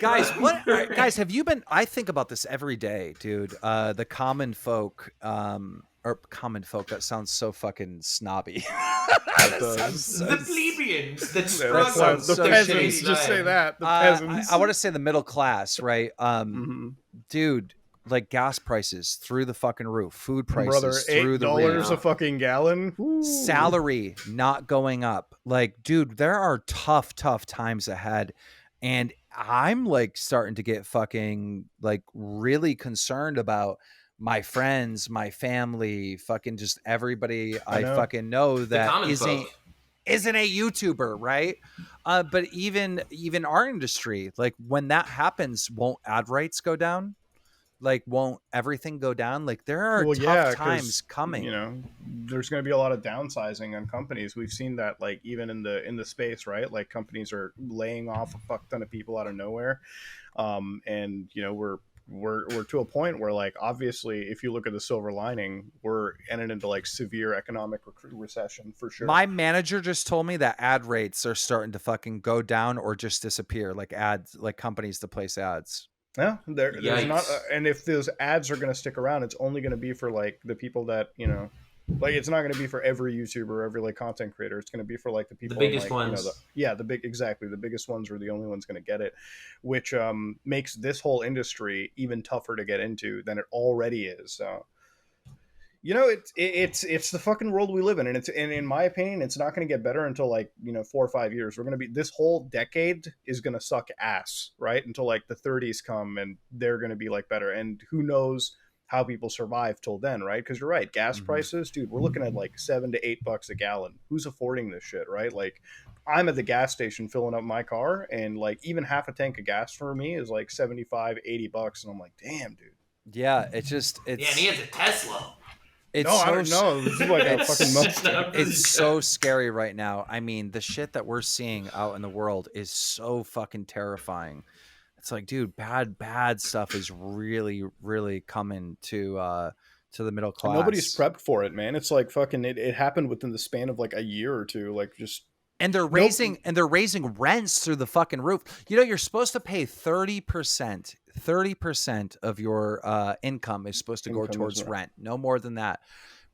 Guys, have you been? I think about this every day, dude. The common folk, or common folk. That sounds so fucking snobby. The plebeians that struggle. The so peasants. shitty. Just say that. The peasants. I want to say the middle class, right? Dude, like gas prices through the fucking roof, food prices through the roof, $8 a fucking gallon. Ooh. Salary not going up. Like, dude, there are tough times ahead, and I'm like starting to get fucking like really concerned about my friends, my family, fucking just everybody I fucking know that isn't a YouTuber, right? But even our industry, like when that happens, won't ad rates go down? Like, won't everything go down? Like, there are tough times coming. You know, there's going to be a lot of downsizing on companies. We've seen that, like, even in the space, right? Like, companies are laying off a fuck ton of people out of nowhere, and you know, we're to a point where, like, obviously, if you look at the silver lining, we're headed into like severe economic recession for sure. My manager just told me that ad rates are starting to fucking go down or just disappear. Like ads, like companies to place ads. Yeah, there's not, and if those ads are going to stick around, it's only going to be for like the people that, you know, like it's not going to be for every YouTuber, every like content creator. It's going to be for like the people, the biggest like, ones. You know, the biggest ones are the only ones going to get it, which makes this whole industry even tougher to get into than it already is. So, you know, it's the fucking world we live in, and in my opinion, it's not going to get better until like, you know, 4 or 5 years. We're going to be, this whole decade is going to suck ass, right? Until like the 30s come, and they're going to be like better, and who knows how people survive till then, right? Because you're right, gas prices, dude, we're looking at like $7 to $8 a gallon. Who's affording this shit, right? Like, I'm at the gas station filling up my car, and like even half a tank of gas for me is like $75, $80, and I'm like, damn, dude. Yeah, it's and he has a Tesla. It's I don't know. This is like a fucking Mustang. It's so scary right now. I mean, the shit that we're seeing out in the world is so fucking terrifying. It's like, dude, bad stuff is really, really coming to the middle class. And nobody's prepped for it, man. It's like fucking it happened within the span of like a year or two. Like, just and they're raising rents through the fucking roof. You know, you're supposed to pay 30%. 30% of your income is supposed to go towards rent. No more than that.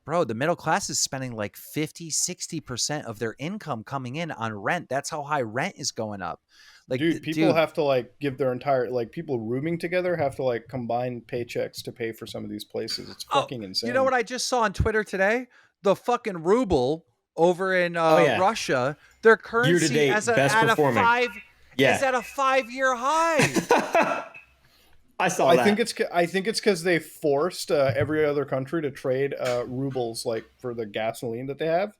Bro, the middle class is spending like 50, 60% of their income coming in on rent. That's how high rent is going up. Like, dude, people have to like give their entire, like, people rooming together have to like combine paychecks to pay for some of these places. It's fucking insane. You know what I just saw on Twitter today? The fucking ruble over in Russia, their currency is at a 5-year high. I saw that. I think it's because they forced every other country to trade rubles, like, for the gasoline that they have.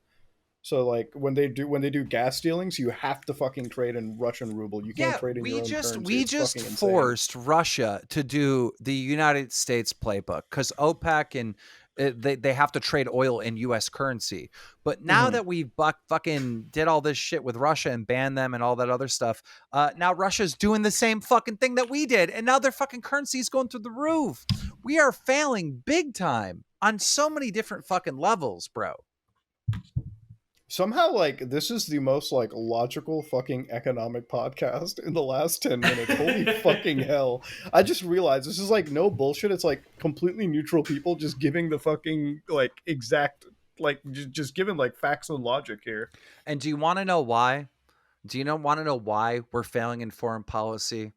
So like when they do gas dealings, you have to fucking trade in Russian ruble. You can't trade in your own currency. We just forced Russia to do the United States playbook because OPEC and they have to trade oil in U.S. currency. But now that we fucking did all this shit with Russia and banned them and all that other stuff, now Russia's doing the same fucking thing that we did. And now their fucking currency is going through the roof. We are failing big time on so many different fucking levels, bro. Somehow, like, this is the most, like, logical fucking economic podcast in the last 10 minutes. Holy fucking hell. I just realized this is, like, no bullshit. It's, like, completely neutral people just giving the fucking, like, exact, like, just giving, like, facts and logic here. And do you want to know why? Do you want to know why we're failing in foreign policy?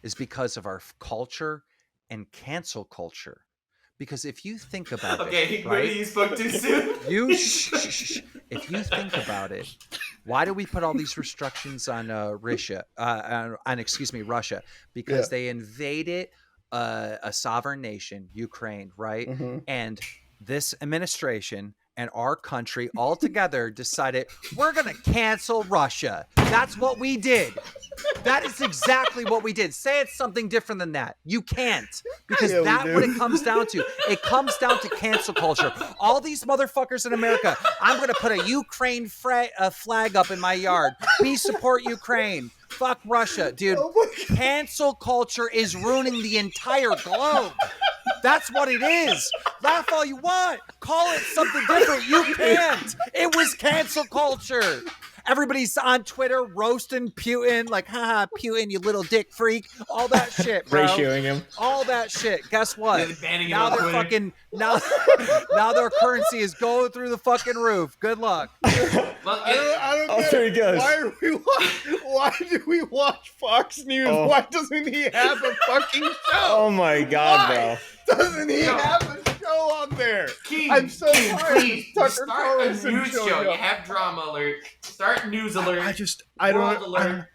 Is because of our culture and cancel culture. Because if you think about it, right? You spoke too soon. If you think about it, why do we put all these restrictions on Russia? Russia, because they invaded a sovereign nation, Ukraine, right? And this administration and our country all together decided we're going to cancel Russia. That's what we did. That is exactly what we did. Say it's something different than that. You can't. Because that's what it comes down to. It comes down to cancel culture. All these motherfuckers in America, I'm going to put a Ukraine flag up in my yard. We support Ukraine. Fuck Russia. Dude, cancel culture is ruining the entire globe. That's what it is. Laugh all you want. Call it something different. You can't. It was cancel culture. Everybody's on Twitter roasting Putin, like, haha, Putin, you little dick freak. All that shit, bro. Ratioing him. All that shit. Guess what? Banning him Now on they're Twitter. fucking now their currency is going through the fucking roof. Good luck. Well, I don't Oh, get there it. he goes. Why do we watch Fox News? Oh. Why doesn't he have a fucking show? Oh my God, Why doesn't he No. have a show on there? Keem, I'm so Keem, tired of please, Tucker start a Carlson news showing show. up. You have drama alert. Start news alert. I World don't. alert.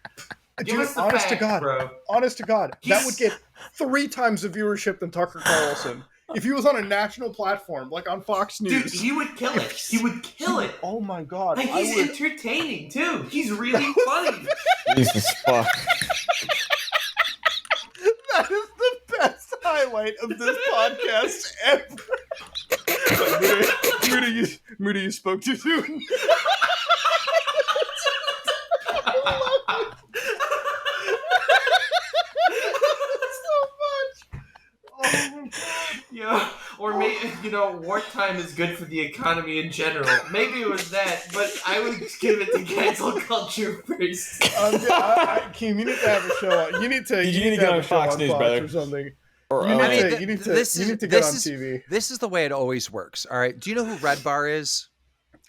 Give Dude, us the honest facts, to God, bro. honest to God, that He's- would get 3 times the viewership than Tucker Carlson if he was on a national platform like on Fox Dude, News. he would kill it. He would kill it. Oh my God, And I he's would. entertaining too. He's really funny. Jesus fuck. That is the best highlight of this podcast ever. Moody, you spoke too soon. Yeah, or maybe wartime is good for the economy in general. Maybe it was that, but I would give it to cancel culture first. Keem, you need to have a show on. You need to get have on a show Fox on News, Fox brother. or something. Or, You oh, need wait. to, you need to get on TV. This is the way it always works. All right. Do you know who Red Bar is?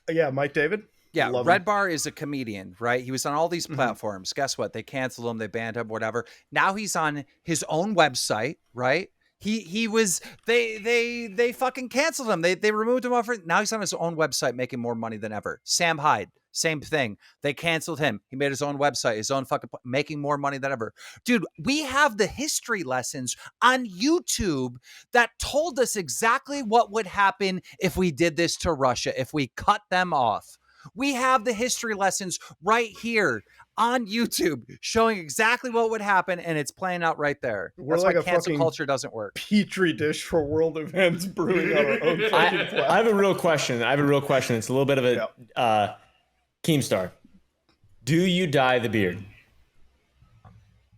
Yeah, Mike David. Yeah, Love Red him. Bar is a comedian, right? He was on all these platforms. Guess what? They canceled him, they banned him, whatever. Now he's on his own website, right? He was they fucking canceled him. They removed him off. Now he's on his own website making more money than ever. Sam Hyde, same thing. They canceled him. He made his own website, his own fucking making more money than ever. Dude, we have the history lessons on YouTube that told us exactly what would happen if we did this to Russia, if we cut them off. We have the history lessons right here on YouTube showing exactly what would happen, and it's playing out right there. We're That's like why a cancel fucking culture doesn't work. Petri dish for world events brewing on our own fucking I platform. have a real question. It's a little bit of a Keemstar. Do you dye the beard?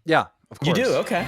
Yeah, of You course. do? Okay.